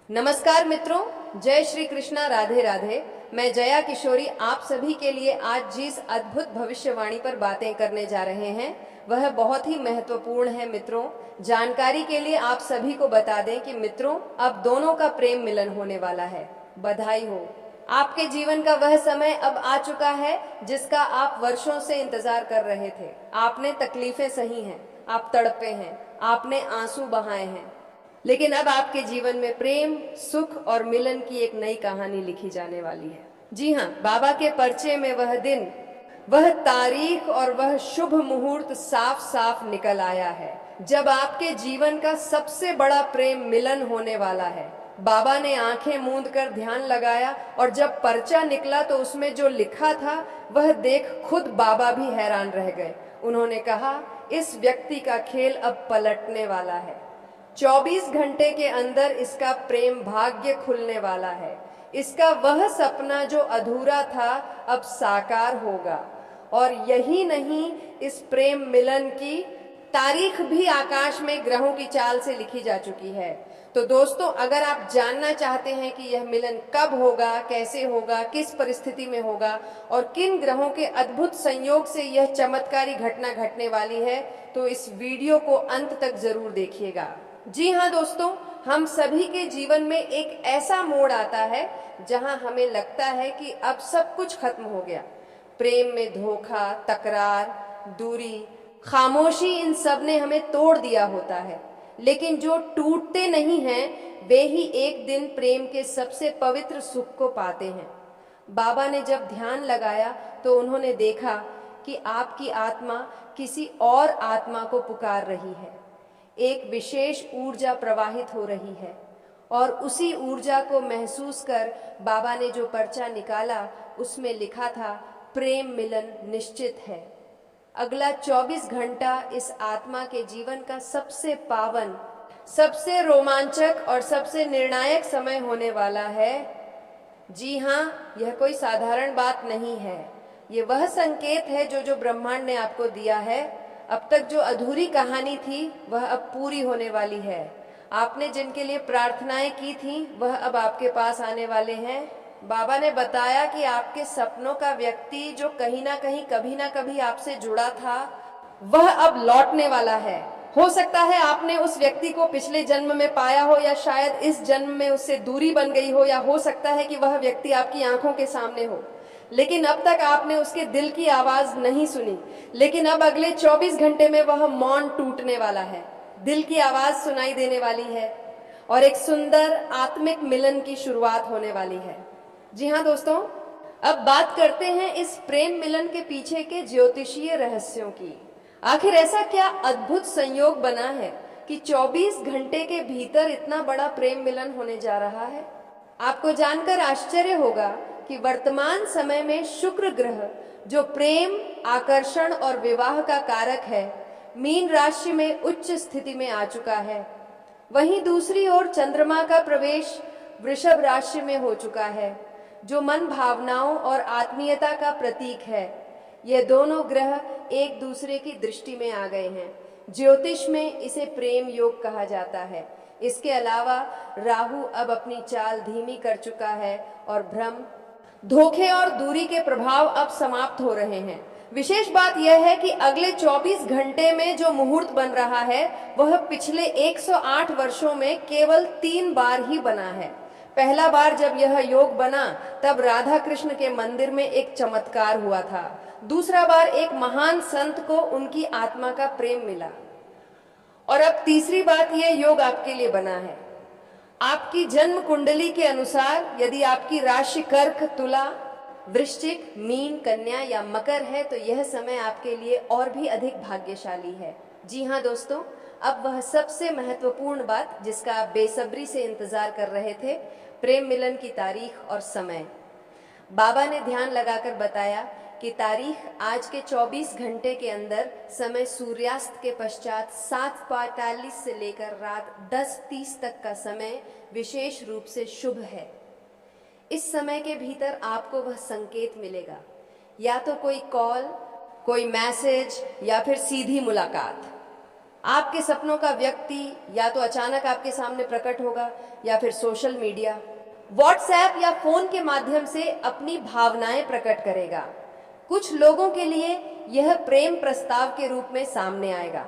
नमस्कार मित्रों, जय श्री कृष्णा, राधे राधे। मैं जया किशोरी आप सभी के लिए आज जिस अद्भुत भविष्यवाणी पर बातें करने जा रहे हैं वह बहुत ही महत्वपूर्ण है। मित्रों, जानकारी के लिए आप सभी को बता दें कि मित्रों, अब दोनों का प्रेम मिलन होने वाला है। बधाई हो, आपके जीवन का वह समय अब आ चुका है जिसका आप वर्षों से इंतजार कर रहे थे। आपने तकलीफें सही हैं, आप तड़पे हैं, आपने आंसू बहाए हैं, लेकिन अब आपके जीवन में प्रेम, सुख और मिलन की एक नई कहानी लिखी जाने वाली है। जी हाँ, बाबा के पर्चे में वह दिन, वह तारीख और वह शुभ मुहूर्त साफ साफ निकल आया है जब आपके जीवन का सबसे बड़ा प्रेम मिलन होने वाला है। बाबा ने आंखें मूंद कर ध्यान लगाया और जब पर्चा निकला तो उसमें जो लिखा था वह देख खुद बाबा भी हैरान रह गए। उन्होंने कहा, इस व्यक्ति का खेल अब पलटने वाला है। 24 घंटे के अंदर इसका प्रेम भाग्य खुलने वाला है। इसका वह सपना जो अधूरा था अब साकार होगा। और यही नहीं, इस प्रेम मिलन की तारीख भी आकाश में ग्रहों की चाल से लिखी जा चुकी है। तो दोस्तों, अगर आप जानना चाहते हैं कि यह मिलन कब होगा, कैसे होगा, किस परिस्थिति में होगा और किन ग्रहों के अद्भुत संयोग से यह चमत्कारी घटना घटने वाली है, तो इस वीडियो को अंत तक जरूर देखिएगा। जी हाँ दोस्तों, हम सभी के जीवन में एक ऐसा मोड़ आता है जहां हमें लगता है कि अब सब कुछ खत्म हो गया। प्रेम में धोखा, तकरार, दूरी, खामोशी, इन सब ने हमें तोड़ दिया होता है। लेकिन जो टूटते नहीं हैं वे ही एक दिन प्रेम के सबसे पवित्र सुख को पाते हैं। बाबा ने जब ध्यान लगाया तो उन्होंने देखा कि आपकी आत्मा किसी और आत्मा को पुकार रही है। एक विशेष ऊर्जा प्रवाहित हो रही है और उसी ऊर्जा को महसूस कर बाबा ने जो पर्चा निकाला उसमें लिखा था, प्रेम मिलन निश्चित है। अगला 24 घंटा इस आत्मा के जीवन का सबसे पावन, सबसे रोमांचक और सबसे निर्णायक समय होने वाला है। जी हाँ, यह कोई साधारण बात नहीं है। ये वह संकेत है जो ब्रह्मांड ने आपको दिया है। अब तक जो अधूरी कहानी थी वह अब पूरी होने वाली है। आपने जिनके लिए प्रार्थनाएं की थी वह अब आपके पास आने वाले हैं। बाबा ने बताया कि आपके सपनों का व्यक्ति जो कहीं ना कहीं, कभी ना कभी आपसे जुड़ा था, वह अब लौटने वाला है। हो सकता है आपने उस व्यक्ति को पिछले जन्म में पाया हो या शायद इस जन्म में उससे दूरी बन गई हो, या हो सकता है कि वह व्यक्ति आपकी आंखों के सामने हो, लेकिन अब तक आपने उसके दिल की आवाज नहीं सुनी। लेकिन अब अगले 24 घंटे में वह मौन टूटने वाला है, दिल की आवाज सुनाई देने वाली है और एक सुंदर आत्मिक मिलन की शुरुआत होने वाली है। जी हाँ दोस्तों, अब बात करते हैं इस प्रेम मिलन के पीछे के ज्योतिषीय रहस्यों की। आखिर ऐसा क्या अद्भुत संयोग बना है कि 24 घंटे के भीतर इतना बड़ा प्रेम मिलन होने जा रहा है। आपको जानकर आश्चर्य होगा कि वर्तमान समय में शुक्र ग्रह, जो प्रेम, आकर्षण और विवाह का कारक है, मीन राशि में उच्च स्थिति में आ चुका है। वहीं दूसरी ओर चंद्रमा का प्रवेश वृषभ राशि में हो चुका है, जो मन, भावनाओं और आत्मीयता का प्रतीक है। ये दोनों ग्रह एक दूसरे की दृष्टि में आ गए हैं। ज्योतिष में इसे प्रेम योग कहा जाता है। इसके अलावा राहु अब अपनी चाल धीमी कर चुका है और भ्रम, धोखे और दूरी के प्रभाव अब समाप्त हो रहे हैं। विशेष बात यह है कि अगले 24 घंटे में जो मुहूर्त बन रहा है वह पिछले 108 वर्षों में केवल 3 बार ही बना है। पहला बार जब यह योग बना तब राधा कृष्ण के मंदिर में एक चमत्कार हुआ था। दूसरा बार एक महान संत को उनकी आत्मा का प्रेम मिला। और अब तीसरी बात यह योग आपके लिए बना है। आपकी जन्म कुंडली के अनुसार यदि आपकी राशि कर्क, तुला, वृश्चिक, मीन, कन्या या मकर है तो यह समय आपके लिए और भी अधिक भाग्यशाली है। जी हाँ दोस्तों, अब वह सबसे महत्वपूर्ण बात जिसका आप बेसब्री से इंतजार कर रहे थे, प्रेम मिलन की तारीख और समय। बाबा ने ध्यान लगाकर बताया कि तारीख आज के 24 घंटे के अंदर, समय सूर्यास्त के पश्चात 7:45 से लेकर रात 10:30 तक का समय विशेष रूप से शुभ है। इस समय के भीतर आपको वह संकेत मिलेगा, या तो कोई कॉल, कोई मैसेज या फिर सीधी मुलाकात। आपके सपनों का व्यक्ति या तो अचानक आपके सामने प्रकट होगा या फिर सोशल मीडिया, व्हाट्सएप या फोन के माध्यम से अपनी भावनाएं प्रकट करेगा। कुछ लोगों के लिए यह प्रेम प्रस्ताव के रूप में सामने आएगा,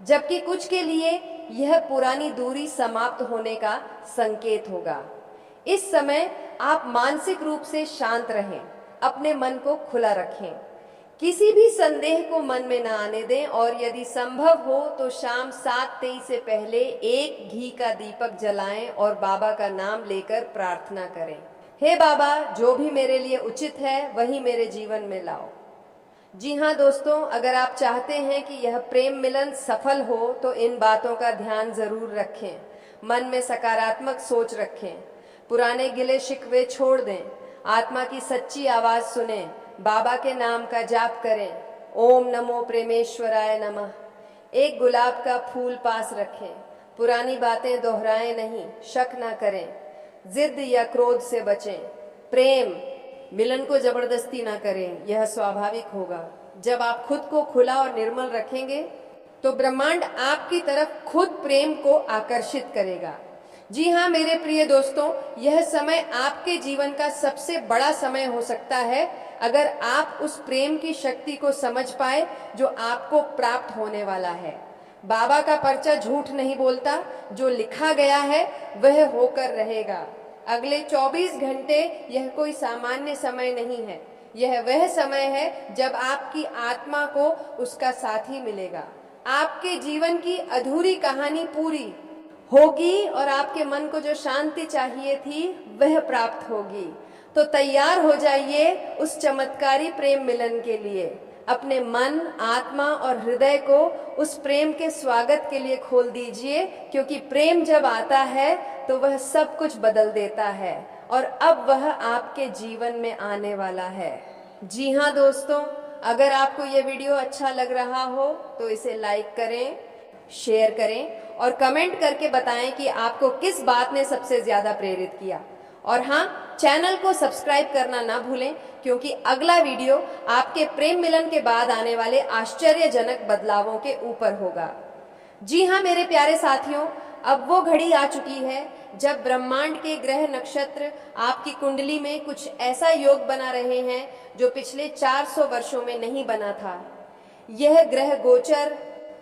जबकि कुछ के लिए यह पुरानी दूरी समाप्त होने का संकेत होगा। इस समय आप मानसिक रूप से शांत रहें, अपने मन को खुला रखें, किसी भी संदेह को मन में न आने दें और यदि संभव हो तो शाम 7:23 से पहले एक घी का दीपक जलाएं और बाबा का नाम लेकर प्रार्थना करें, हे बाबा, जो भी मेरे लिए उचित है वही मेरे जीवन में लाओ। जी हाँ दोस्तों, अगर आप चाहते हैं कि यह प्रेम मिलन सफल हो तो इन बातों का ध्यान जरूर रखें। मन में सकारात्मक सोच रखें, पुराने गिले शिकवे छोड़ दें, आत्मा की सच्ची आवाज सुनें, बाबा के नाम का जाप करें, ओम नमो प्रेमेश्वराय नमः। एक गुलाब का फूल पास रखें, पुरानी बातें दोहराएं नहीं, शक ना करें, जिद या क्रोध से बचें। प्रेम मिलन को जबरदस्ती ना करें, यह स्वाभाविक होगा। जब आप खुद को खुला और निर्मल रखेंगे तो ब्रह्मांड आपकी तरफ खुद प्रेम को आकर्षित करेगा। जी हाँ मेरे प्रिय दोस्तों, यह समय आपके जीवन का सबसे बड़ा समय हो सकता है अगर आप उस प्रेम की शक्ति को समझ पाए जो आपको प्राप्त होने वाला है। बाबा का पर्चा झूठ नहीं बोलता, जो लिखा गया है वह होकर रहेगा। अगले 24 घंटे यह कोई सामान्य समय नहीं है, यह वह समय है जब आपकी आत्मा को उसका साथी मिलेगा। आपके जीवन की अधूरी कहानी पूरी होगी और आपके मन को जो शांति चाहिए थी वह प्राप्त होगी। तो तैयार हो जाइए उस चमत्कारी प्रेम मिलन के लिए। अपने मन, आत्मा और हृदय को उस प्रेम के स्वागत के लिए खोल दीजिए, क्योंकि प्रेम जब आता है तो वह सब कुछ बदल देता है और अब वह आपके जीवन में आने वाला है। जी हाँ दोस्तों, अगर आपको ये वीडियो अच्छा लग रहा हो तो इसे लाइक करें, शेयर करें और कमेंट करके बताएं कि आपको किस बात ने सबसे ज्यादा प्रेरित किया। और हाँ, चैनल को सब्सक्राइब करना ना भूलें, क्योंकि अगला वीडियो आपके प्रेम मिलन के बाद आने वाले आश्चर्यजनक बदलावों के ऊपर होगा। जी हाँ मेरे प्यारे साथियों, अब वो घड़ी आ चुकी है जब ब्रह्मांड के ग्रह नक्षत्र आपकी कुंडली में कुछ ऐसा योग बना रहे हैं जो पिछले 400 वर्षों में नहीं बना था। यह ग्रह गोचर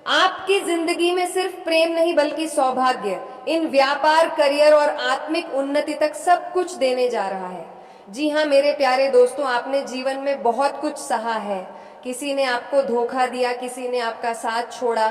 आपकी जिंदगी में सिर्फ प्रेम नहीं बल्कि सौभाग्य, इन व्यापार, करियर और आत्मिक उन्नति तक सब कुछ देने जा रहा है। जी हाँ मेरे प्यारे दोस्तों, आपने जीवन में बहुत कुछ सहा है। किसी ने आपको धोखा दिया, किसी ने आपका साथ छोड़ा,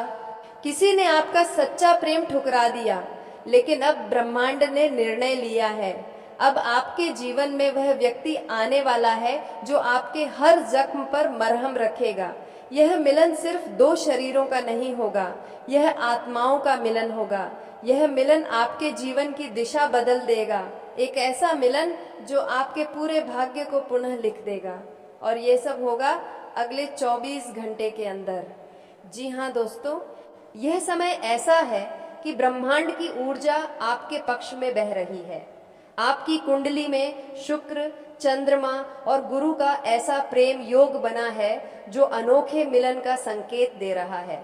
किसी ने आपका सच्चा प्रेम ठुकरा दिया, लेकिन अब ब्रह्मांड ने निर्णय लिया है। अब आपके जीवन में वह व्यक्ति आने वाला है जो आपके हर जख्म पर मरहम रखेगा। यह मिलन सिर्फ 2 शरीरों का नहीं होगा, यह आत्माओं का मिलन होगा। यह मिलन आपके जीवन की दिशा बदल देगा, एक ऐसा मिलन जो आपके पूरे भाग्य को पुनः लिख देगा। और ये सब होगा अगले 24 घंटे के अंदर। जी हाँ दोस्तों, यह समय ऐसा है कि ब्रह्मांड की ऊर्जा आपके पक्ष में बह रही है। आपकी कुंडली में शुक्र, चंद्रमा और गुरु का ऐसा प्रेम योग बना है जो अनोखे मिलन का संकेत दे रहा है।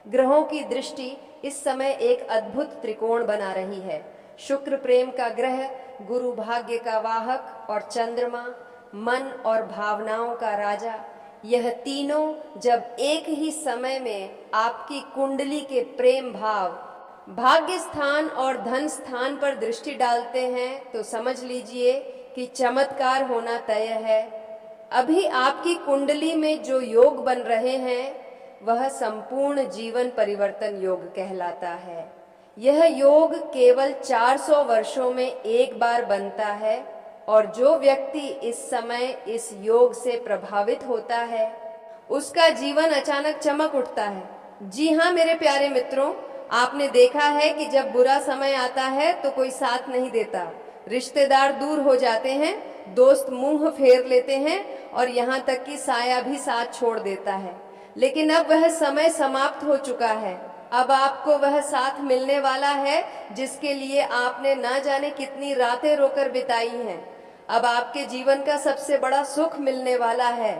ग्रहों की दृष्टि इस समय एक अद्भुत त्रिकोण बना रही है। शुक्र प्रेम का ग्रह, गुरु भाग्य का वाहक और चंद्रमा मन और भावनाओं का राजा। यह तीनों जब एक ही समय में आपकी कुंडली के प्रेम भाव, भाग्य स्थान और धन स्थान पर दृष्टि डालते हैं तो समझ लीजिए कि चमत्कार होना तय है। अभी आपकी कुंडली में जो योग बन रहे हैं वह संपूर्ण जीवन परिवर्तन योग कहलाता है। यह योग केवल 400 वर्षों में एक बार बनता है और जो व्यक्ति इस समय इस योग से प्रभावित होता है उसका जीवन अचानक चमक उठता है। जी हाँ मेरे प्यारे मित्रों, आपने देखा है कि जब बुरा समय आता है तो कोई साथ नहीं देता, रिश्तेदार दूर हो जाते हैं, दोस्त मुंह फेर लेते हैं और यहाँ तक कि साया भी साथ छोड़ देता है। लेकिन अब वह समय समाप्त हो चुका है। अब आपको वह साथ मिलने वाला है जिसके लिए आपने ना जाने कितनी रातें रोकर बिताई हैं। अब आपके जीवन का सबसे बड़ा सुख मिलने वाला है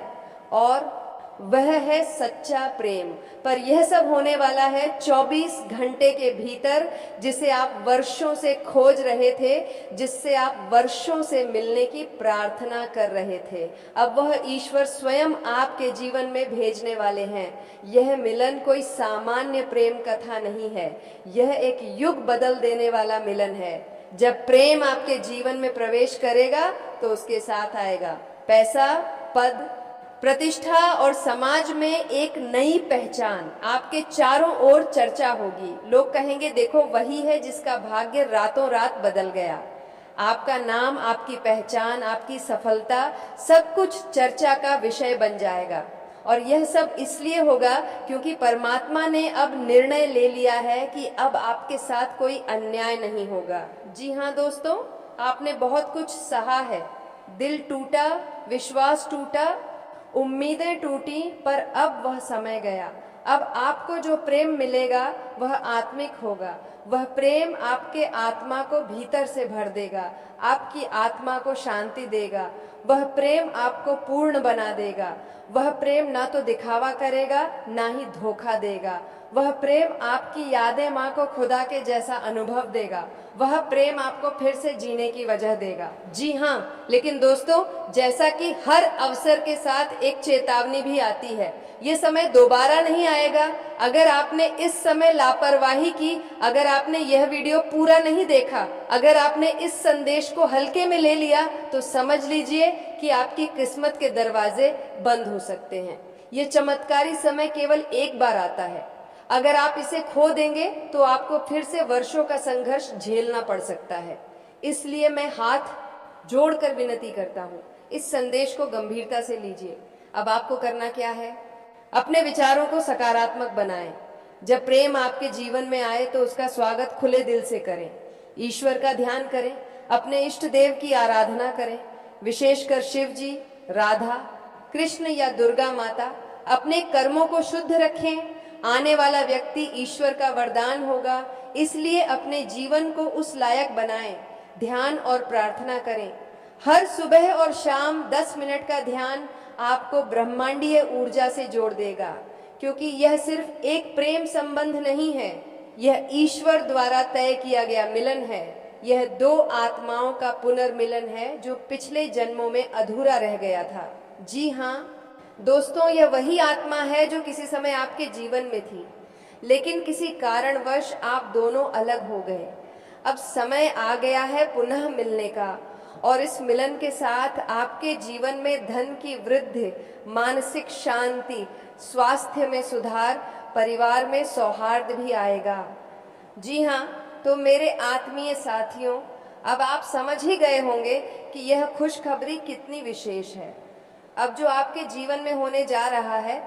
और वह है सच्चा प्रेम। पर यह सब होने वाला है 24 घंटे के भीतर, जिसे आप वर्षों से खोज रहे थे, जिससे आप वर्षों से मिलने की प्रार्थना कर रहे थे। अब वह ईश्वर स्वयं आपके जीवन में भेजने वाले हैं। यह मिलन कोई सामान्य प्रेम कथा नहीं है, यह एक युग बदल देने वाला मिलन है। जब प्रेम आपके जीवन में प्रवेश करेगा तो उसके साथ आएगा पैसा, पद, प्रतिष्ठा और समाज में एक नई पहचान। आपके चारों ओर चर्चा होगी, लोग कहेंगे देखो वही है जिसका भाग्य रातों रात बदल गया। आपका नाम, आपकी पहचान, आपकी सफलता, सब कुछ चर्चा का विषय बन जाएगा। और यह सब इसलिए होगा क्योंकि परमात्मा ने अब निर्णय ले लिया है कि अब आपके साथ कोई अन्याय नहीं होगा। जी हाँ दोस्तों, आपने बहुत कुछ सहा है, दिल टूटा, विश्वास टूटा, उम्मीदें टूटी, पर अब वह समय गया। अब आपको जो प्रेम मिलेगा वह आत्मिक होगा। वह प्रेम आपके आत्मा को भीतर से भर देगा, आपकी आत्मा को शांति देगा। वह प्रेम आपको पूर्ण बना देगा। वह प्रेम ना तो दिखावा करेगा, ना ही धोखा देगा। वह प्रेम आपकी यादें माँ को खुदा के जैसा अनुभव देगा। वह प्रेम आपको फिर से जीने की वजह देगा। जी हाँ, लेकिन दोस्तों, जैसा कि हर अवसर के साथ एक चेतावनी भी आती है, ये समय दोबारा नहीं आएगा। अगर आपने इस समय लापरवाही की, अगर आपने यह वीडियो पूरा नहीं देखा, अगर आपने इस संदेश को हल्के में ले लिया, तो समझ लीजिए कि आपकी किस्मत के दरवाजे बंद हो सकते हैं। ये चमत्कारी समय केवल एक बार आता है। अगर आप इसे खो देंगे तो आपको फिर से वर्षों का संघर्ष झेलना पड़ सकता है। इसलिए मैं हाथ जोड़कर विनती करता हूँ, इस संदेश को गंभीरता से लीजिए। अब आपको करना क्या है? अपने विचारों को सकारात्मक बनाएं। जब प्रेम आपके जीवन में आए तो उसका स्वागत खुले दिल से करें। ईश्वर का ध्यान करें, अपने इष्ट देव की आराधना करें, विशेषकर शिव जी, राधा, कृष्ण या दुर्गा माता। अपने कर्मों को शुद्ध रखें। आने वाला व्यक्ति ईश्वर का वरदान होगा, इसलिए अपने जीवन को उस लायक बनाएं। ध्यान और प्रार्थना करें। हर सुबह और शाम 10 मिनट का ध्यान आपको ब्रह्मांडीय ऊर्जा से जोड़ देगा, क्योंकि यह सिर्फ एक प्रेम संबंध नहीं है, यह ईश्वर द्वारा तय किया गया मिलन है। यह दो आत्माओं का पुनर्मिलन है जो पिछले जन्मों में अधूरा रह गया था। जी हाँ दोस्तों, यह वही आत्मा है जो किसी समय आपके जीवन में थी, लेकिन किसी कारणवश आप दोनों अलग हो गए। अब समय आ गया है पुनः मिलने का, और इस मिलन के साथ आपके जीवन में धन की वृद्धि, मानसिक शांति, स्वास्थ्य में सुधार, परिवार में सौहार्द भी आएगा। जी हाँ, तो मेरे आत्मीय साथियों, अब आप समझ ही गए होंगे कि यह खुशखबरी कितनी विशेष है। अब जो आपके जीवन में होने जा रहा है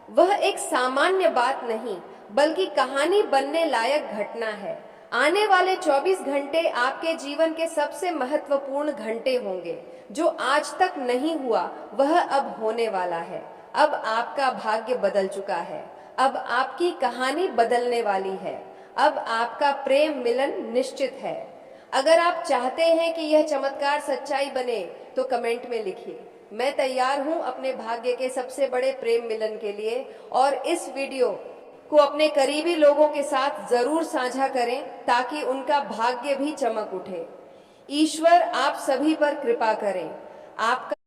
वह एक सामान्य बात नहीं, बल्कि कहानी बनने लायक घटना है। आने वाले 24 घंटे आपके जीवन के सबसे महत्वपूर्ण घंटे होंगे। जो आज तक नहीं हुआ वह अब होने वाला है। अब आपका भाग्य बदल चुका है। अब आपकी कहानी बदलने वाली है। अब आपका प्रेम मिलन निश्चित है। अगर आप चाहते हैं कि यह चमत्कार सच्चाई बने तो कमेंट में लिखिए, मैं तैयार हूं अपने भाग्य के सबसे बड़े प्रेम मिलन के लिए। और इस वीडियो को अपने करीबी लोगों के साथ जरूर साझा करें ताकि उनका भाग्य भी चमक उठे। ईश्वर आप सभी पर कृपा करें। आपका